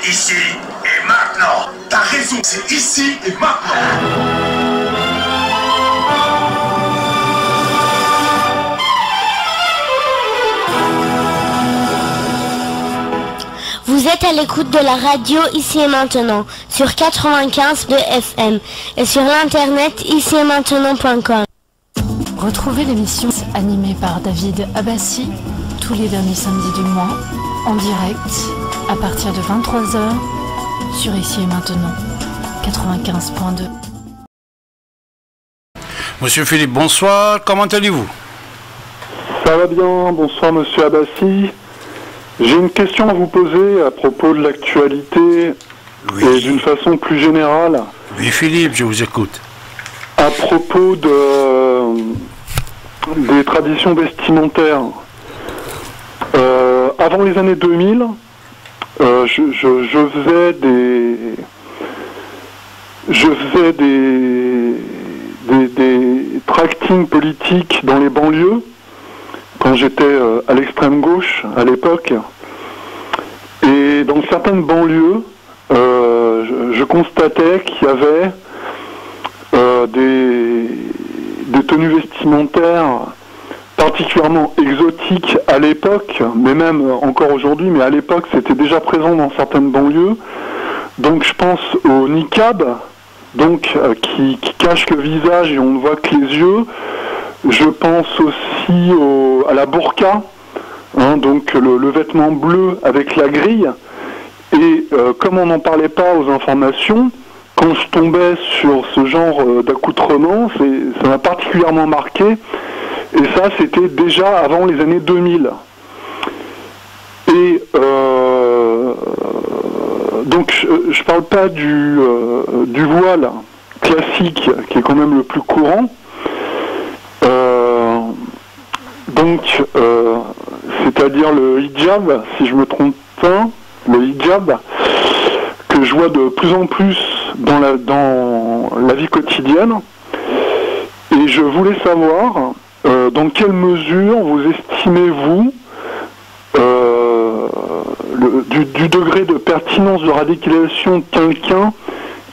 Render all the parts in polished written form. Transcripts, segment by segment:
ici et maintenant. T'as raison, c'est ici et maintenant. Vous êtes à l'écoute de la radio Ici et Maintenant sur 95 de FM et sur l'internet icietmaintenant.com. Retrouvez l'émission animée par David Abbassi tous les derniers samedis du mois en direct à partir de 23h sur Ici et Maintenant 95.2. Monsieur Philippe, bonsoir, comment allez-vous? Ça va bien, bonsoir Monsieur Abbassi. J'ai une question à vous poser à propos de l'actualité et d'une façon plus générale. Oui Philippe, je vous écoute. À propos des traditions vestimentaires. Avant les années 2000, je faisais des tractings politiques dans les banlieues quand j'étais à l'extrême gauche à l'époque. Et dans certaines banlieues, je constatais qu'il y avait des tenues vestimentaires particulièrement exotiques à l'époque, mais même encore aujourd'hui, mais à l'époque c'était déjà présent dans certaines banlieues. Donc je pense au niqab, donc qui cache le visage et on ne voit que les yeux. Je pense aussi à la burqa, donc le vêtement bleu avec la grille. Et comme on n'en parlait pas aux informations, quand je tombais sur ce genre d'accoutrement, ça m'a particulièrement marqué. Et ça, c'était déjà avant les années 2000. Et donc, je parle pas du voile classique, qui est quand même le plus courant. Donc, c'est-à-dire le hijab, si je me trompe pas, le hijab, que je vois de plus en plus dans la vie quotidienne. Et je voulais savoir, dans quelle mesure vous estimez-vous du degré de pertinence de radicalisation de quelqu'un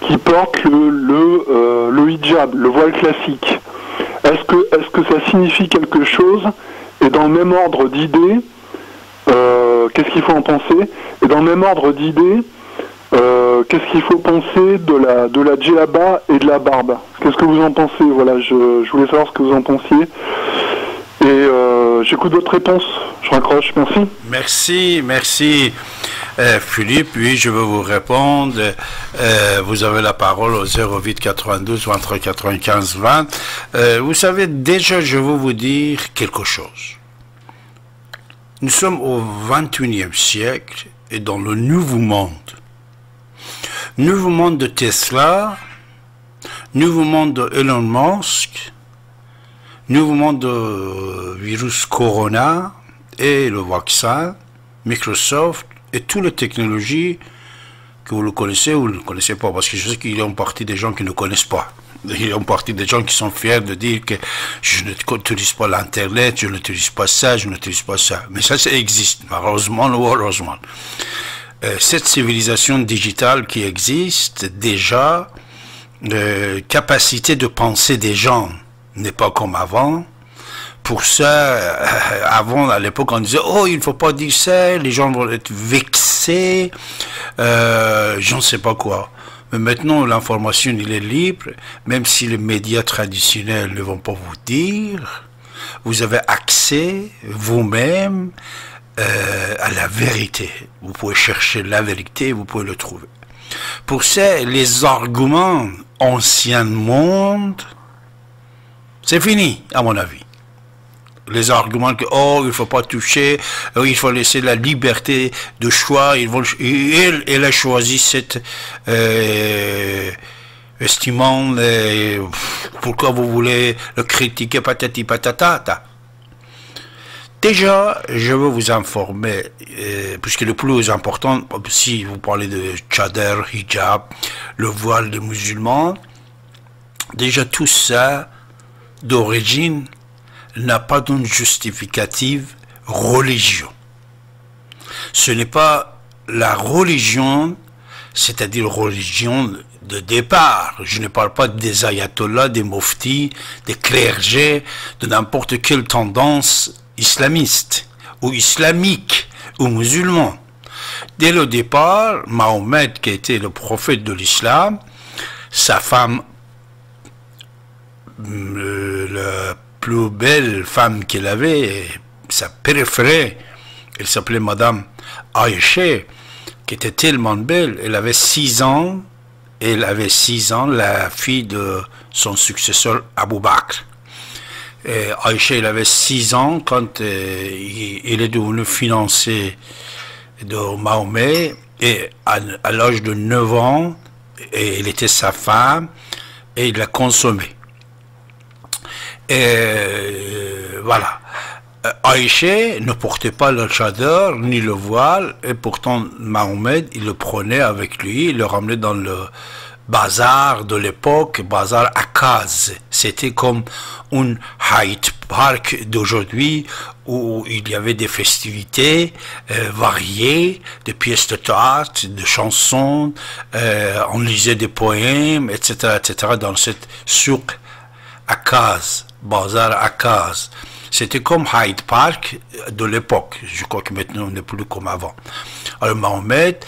qui porte le hijab, le voile classique? Est-ce que ça signifie quelque chose? Et dans le même ordre d'idées, qu'est-ce qu'il faut en penser? Et dans le même ordre d'idées, qu'est-ce qu'il faut penser de la djellaba et de la barbe? Qu'est-ce que vous en pensez? Voilà, je voulais savoir ce que vous en pensiez. Et j'écoute votre réponse. Je raccroche. Merci. Merci Philippe. Oui, je vais vous répondre. Vous avez la parole au 08 92 23 95 20. Vous savez, déjà, je veux vous dire quelque chose. Nous sommes au 21e siècle et dans le nouveau monde. Nouveau monde de Tesla, nouveau monde de Elon Musk, nouveau monde de virus Corona et le vaccin, Microsoft et toutes les technologies que vous le connaissez ou vous ne le connaissez pas, parce que je sais qu'il y a une partie des gens qui ne connaissent pas. Il y a une partie des gens qui sont fiers de dire que je n'utilise pas l'Internet, je n'utilise pas ça, je n'utilise pas ça. Mais ça existe, malheureusement ou heureusement. Cette civilisation digitale qui existe, déjà, capacité de penser des gens n'est pas comme avant. Pour ça, avant, à l'époque, on disait « Oh, il ne faut pas dire ça, les gens vont être vexés, je ne sais pas quoi ». Mais maintenant, l'information, il est libre, même si les médias traditionnels ne vont pas vous dire, vous avez accès vous-même à la vérité. Vous pouvez chercher la vérité, vous pouvez le trouver. Pour ça, les arguments ancien monde, c'est fini, à mon avis. Les arguments que, oh, il ne faut pas toucher, il faut laisser la liberté de choix, elle a choisi cette vestiment, pourquoi vous voulez le critiquer, patati patata. Déjà, je veux vous informer, puisque le plus important, si vous parlez de tchader, hijab, le voile des musulmans, déjà tout ça, d'origine, n'a pas d'une justificative religion. Ce n'est pas la religion c'est-à-dire religion de départ. Je ne parle pas des ayatollahs, des muftis, des clergés, de n'importe quelle tendance islamiste, ou islamique, ou musulman. Dès le départ, Mahomet, qui était le prophète de l'islam, sa femme, la plus belle femme qu'il avait, sa préférée, elle s'appelait Madame Aïcha, qui était tellement belle, elle avait 6 ans, la fille de son successeur Abou Bakr. Aïcha, elle avait 6 ans quand il est devenu fiancé de Mahomet, et à l'âge de 9 ans, elle était sa femme, et il l'a consommée. Et voilà. Aïcha ne portait pas le chador ni le voile, et pourtant Mahomet, il le prenait avec lui, il le ramenait dans le bazar de l'époque, bazar Akaz. C'était comme un Hyde Park d'aujourd'hui où il y avait des festivités variées, des pièces de théâtre, de chansons, on lisait des poèmes, etc., dans cette souk Akaz, bazar Akaz. C'était comme Hyde Park de l'époque. Je crois que maintenant on n'est plus comme avant. Alors Mahomet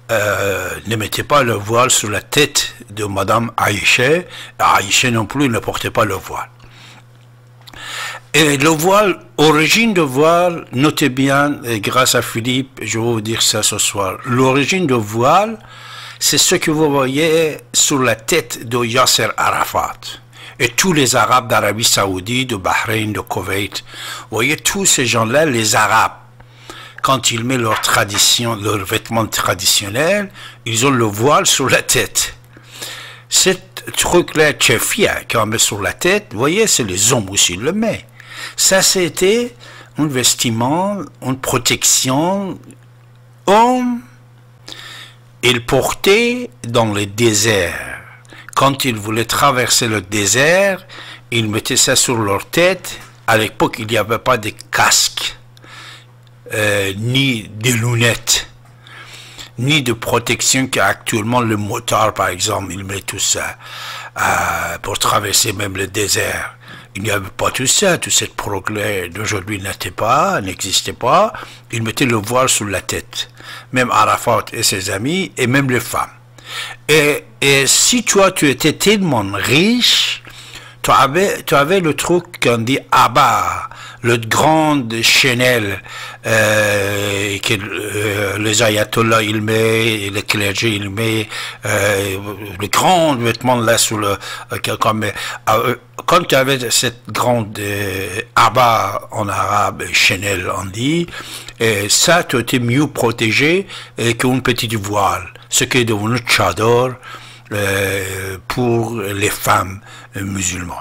ne mettait pas le voile sur la tête de Madame Aïcha. Aïcha non plus ne portait pas le voile. Et le voile, origine de voile, notez bien, grâce à Philippe, je vais vous dire ça ce soir. L'origine de voile, c'est ce que vous voyez sur la tête de Yasser Arafat. Et tous les Arabes d'Arabie Saoudite, de Bahreïn, de Koweït, vous voyez tous ces gens-là, les Arabes, quand ils mettent leur tradition, leurs vêtements traditionnels, ils ont le voile sur la tête. Ce truc-là, tchefia, qu'on met sur la tête, vous voyez, c'est les hommes aussi le mettent. Ça, c'était un vestiment, une protection. Homme, ils portaient dans le désert. Quand ils voulaient traverser le désert, ils mettaient ça sur leur tête. À l'époque, il n'y avait pas de casques, ni de lunettes, ni de protection qu'actuellement le motard, par exemple, il met tout ça pour traverser même le désert. Il n'y avait pas tout ça, tout cette progrès d'aujourd'hui n'existait pas. Ils mettaient le voile sur la tête, même Arafat et ses amis, et même les femmes. Et si toi, tu étais tellement riche, tu avais le truc qu'on dit Abba, le grand Chanel que les ayatollahs il met, les clergés il met, le grand vêtement là sur le quand tu avais cette grande Abba en arabe, Chanel on dit, ça tu étais mieux protégé qu'une petite voile, ce qui est devenu chador pour les femmes musulmanes.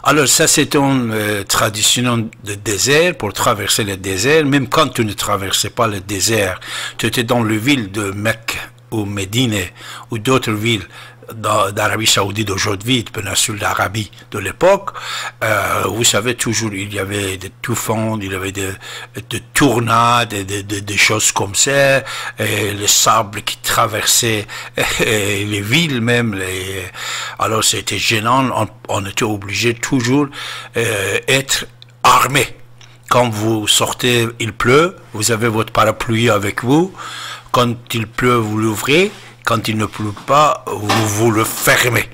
Alors ça c'est une tradition de désert, pour traverser le désert, même quand tu ne traversais pas le désert, tu étais dans les villes de Mecque ou Médine ou d'autres villes d'Arabie Saoudite d'aujourd'hui, de péninsule d'Arabie de l'époque, vous savez toujours il y avait des touffons, il y avait des tornades, des choses comme ça, et le sable qui traversait les villes même, alors c'était gênant, on était obligé toujours être armé. Quand vous sortez, il pleut, vous avez votre parapluie avec vous, quand il pleut, vous l'ouvrez, quand il ne pleut pas, vous le fermez.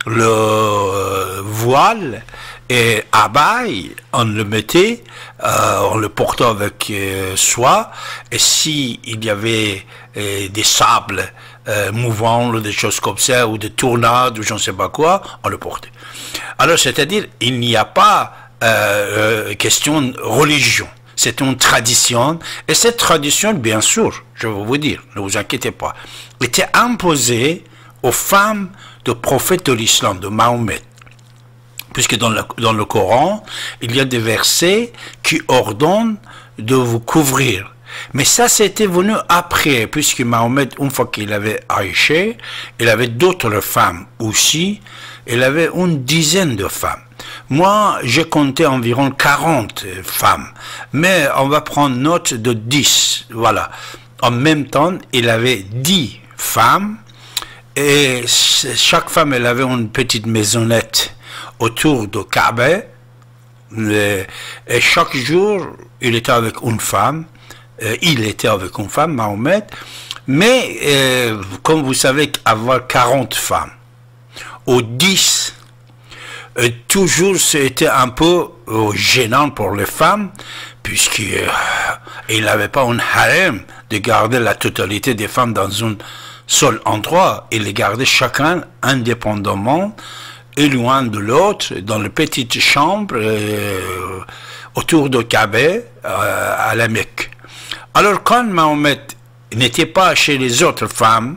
Le voile et abaye, on le mettait, on le portait avec soi, et si il y avait des sables mouvants, des choses comme ça, ou des tornades, ou je ne sais pas quoi, on le portait. Alors, c'est-à-dire, il n'y a pas question de religion. C'est une tradition, et cette tradition, bien sûr, je vais vous dire, ne vous inquiétez pas, était imposée aux femmes de prophètes de l'islam, de Mahomet. Puisque dans le Coran, il y a des versets qui ordonnent de vous couvrir. Mais ça, c'était venu après, puisque Mahomet, une fois qu'il avait Aïcha, il avait d'autres femmes aussi, il avait une dizaine de femmes. Moi, j'ai compté environ 40 femmes, mais on va prendre note de 10, voilà. En même temps, il avait 10 femmes, et chaque femme, elle avait une petite maisonnette autour de Kaaba, et chaque jour, il était avec une femme, Mahomet, mais comme vous savez, avoir 40 femmes, ou 10, toujours c'était un peu gênant pour les femmes, puisqu'il n'avait pas un harem de garder la totalité des femmes dans un seul endroit. Il les gardait chacun indépendamment et loin de l'autre, dans les petites chambres autour de Kaaba à la Mecque. Alors quand Mahomet n'était pas chez les autres femmes,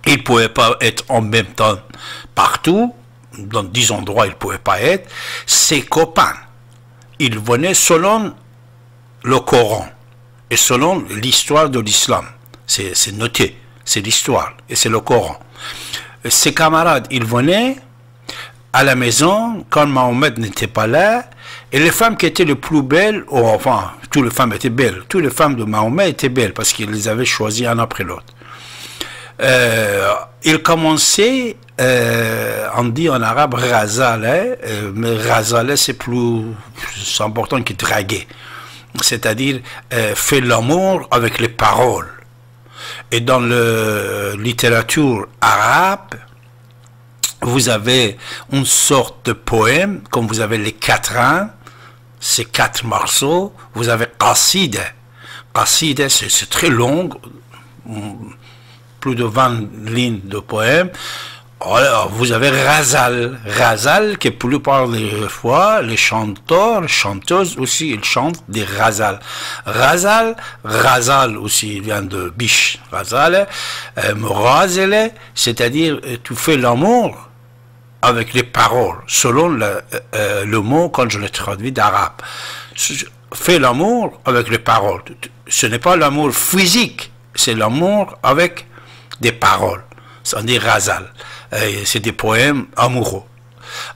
il ne pouvait pas être en même temps partout, dans 10 endroits il ne pouvait pas être, ses copains, ils venaient selon le Coran et selon l'histoire de l'islam. C'est noté, c'est l'histoire et c'est le Coran. Ses camarades, ils venaient à la maison quand Mahomet n'était pas là, et les femmes qui étaient les plus belles, enfin, toutes les femmes étaient belles, toutes les femmes de Mahomet étaient belles parce qu'il les avait choisies un après l'autre. Il commençait, on dit en arabe razale, mais razale c'est important que draguer, c'est-à-dire faire l'amour avec les paroles. Et dans la littérature arabe, vous avez une sorte de poème, comme vous avez les quatrains, ces 4 morceaux, vous avez qasida. Qasida, c'est très long, plus de 20 lignes de poème. Alors, vous avez Razal. Razal, qui la plupart des fois, les chanteurs, chanteuses aussi, ils chantent des Razal. Razal aussi, il vient de biche. Razal, Morazele, c'est-à-dire, tu fais l'amour avec les paroles, selon le mot quand je le traduis d'arabe. Fais l'amour avec les paroles. Ce n'est pas l'amour physique, c'est l'amour avec des paroles. Ça dit Razal. C'est des poèmes amoureux.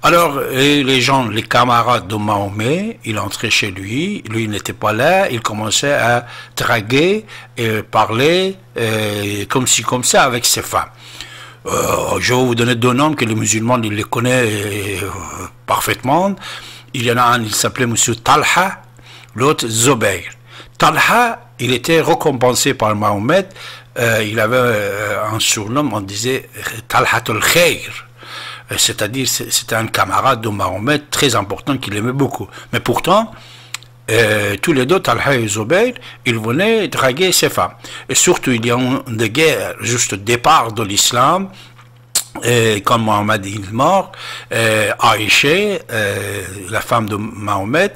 Alors, les gens, les camarades de Mahomet, ils entraient chez lui, lui n'était pas là, il commençait à draguer et parler comme ci, comme ça avec ses femmes. Je vais vous donner 2 noms que les musulmans, ils les connaissent parfaitement. Il y en a un, il s'appelait M. Talha, l'autre Zubayr. Talha, il était récompensé par Mahomet. Il avait un surnom, on disait Talhatul Khair, c'est-à-dire c'était un camarade de Mahomet très important qu'il aimait beaucoup. Mais pourtant, tous les deux, Talha et Zubayr, ils venaient draguer ses femmes. Et surtout, il y a une guerre juste au départ de l'islam. Et quand Mohammed est mort, Aïcha, la femme de Mahomet,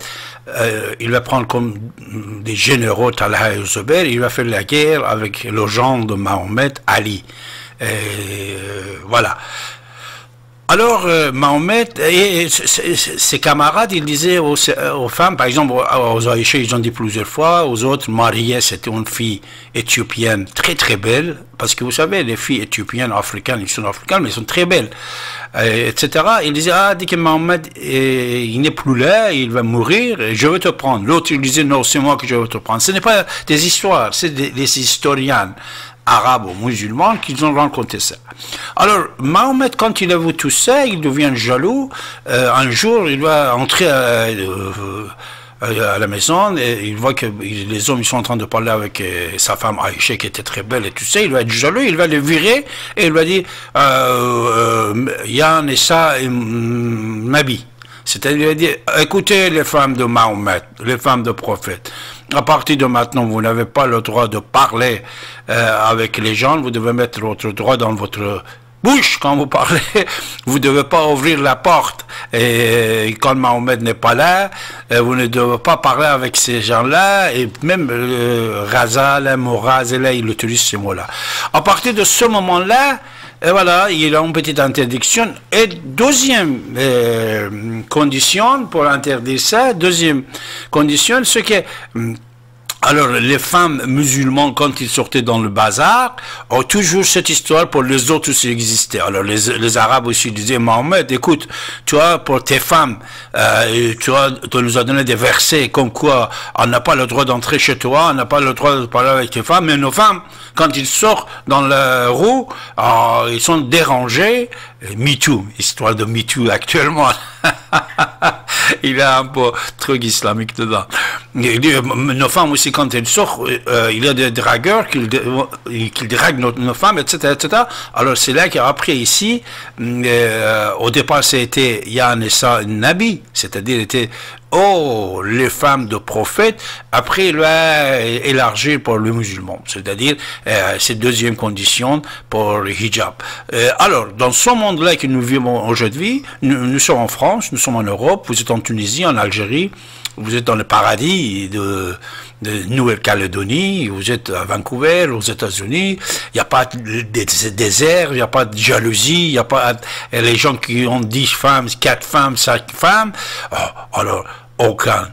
il va prendre comme des généraux Talha et Zubayr, il va faire la guerre avec le genre de Mahomet, Ali. Voilà. Alors, Mahomet et ses camarades, ils disaient aux femmes, par exemple, aux Aïcha, ils ont dit plusieurs fois, aux autres, Maria, c'était une fille éthiopienne très très belle, parce que vous savez, les filles éthiopiennes, africaines, ils sont africaines, mais elles sont très belles, etc. Ils disaient, dès que Mahomet, il n'est plus là, il va mourir, je vais te prendre. L'autre, il disait, non, c'est moi que je vais te prendre. Ce n'est pas des histoires, c'est des historiens arabes ou musulmans qui ont rencontré ça. Alors, Mahomet, quand il a vu tout ça, il devient jaloux. Un jour, il va entrer à la maison et il voit que les hommes ils sont en train de parler avec sa femme Aïcha qui était très belle et tout ça. Il va être jaloux, il va les virer et il va dire Yann et ça et Nabi. C'est-à-dire, il va dire, écoutez les femmes de Mahomet, les femmes de prophète. À partir de maintenant, vous n'avez pas le droit de parler avec les gens, vous devez mettre votre droit dans votre bouche quand vous parlez, vous ne devez pas ouvrir la porte, et quand Mahomet n'est pas là, vous ne devez pas parler avec ces gens-là, et même Razal, Morazela, il utilise ces mots-là. À partir de ce moment-là, et voilà, il a une petite interdiction. Et deuxième condition pour interdire ça, deuxième condition, c'est que Alors, les femmes musulmanes, quand ils sortaient dans le bazar, ont toujours cette histoire pour les autres aussi exister. Alors, les Arabes aussi disaient, Mohamed, écoute, tu vois, pour tes femmes, tu nous as donné des versets comme quoi on n'a pas le droit d'entrer chez toi, on n'a pas le droit de parler avec tes femmes, mais nos femmes, quand ils sortent dans la roue, ils sont dérangés. MeToo, histoire de MeToo actuellement. Il y a un peu truc islamique dedans. Nos femmes aussi, quand elles sortent, il y a des dragueurs qui draguent nos femmes, etc., etc. Alors c'est là qu'il a appris ici, au départ c'était Yann et ça, Nabi, c'est-à-dire était les femmes de prophètes. Après il va élargir pour le musulman, c'est-à-dire c'est deuxième condition pour le hijab. Alors dans ce monde-là que nous vivons aujourd'hui, nous sommes en France, nous sommes en Europe, vous êtes en Tunisie, en Algérie, vous êtes dans le paradis de Nouvelle-Calédonie, vous êtes à Vancouver, aux États-Unis, il n'y a pas de désert, il n'y a pas de jalousie, il n'y a pas les gens qui ont 10 femmes, 4 femmes, 5 femmes, alors aucun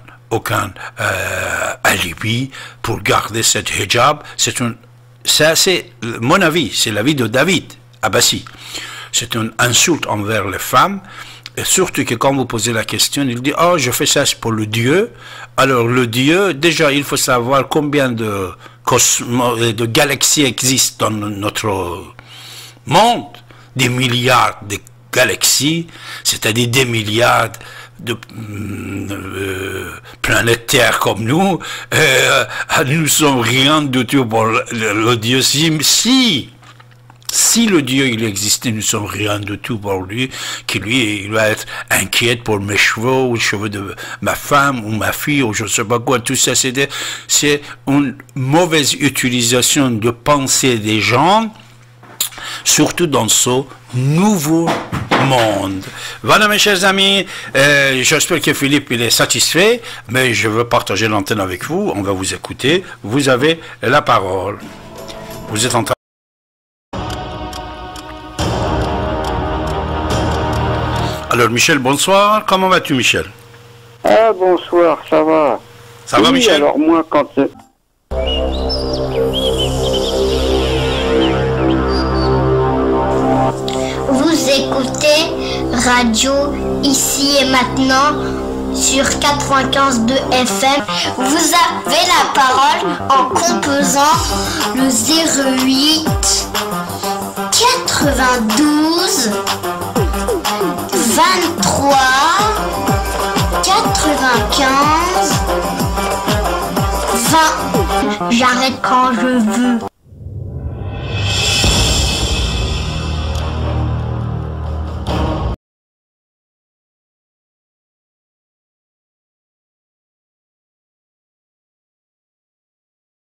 alibi pour garder cette hijab. C'est mon avis, c'est l'avis de David Abbassi. C'est une insulte envers les femmes. Et surtout que quand vous posez la question, il dit, je fais ça pour le Dieu. Alors le Dieu, déjà il faut savoir combien de galaxies existent dans notre monde. Des milliards de galaxies, c'est-à-dire des milliards de planètes Terre comme nous. Nous sommes rien du tout pour le Dieu. Si le Dieu il existait, nous sommes rien du tout pour lui, il va être inquiet pour mes cheveux, ou les cheveux de ma femme, ou ma fille, ou je ne sais pas quoi, tout ça, c'est une mauvaise utilisation de pensée des gens, surtout dans ce nouveau monde. Voilà mes chers amis, j'espère que Philippe il est satisfait, mais je veux partager l'antenne avec vous, on va vous écouter, vous avez la parole. Vous êtes en train. Alors Michel, bonsoir. Comment vas-tu Michel? Bonsoir, ça va. Ça va Michel? Alors moi quand... Vous écoutez Radio Ici et Maintenant sur 95.2 FM. Vous avez la parole en composant le 08 92 23 95 20. J'arrête quand je veux.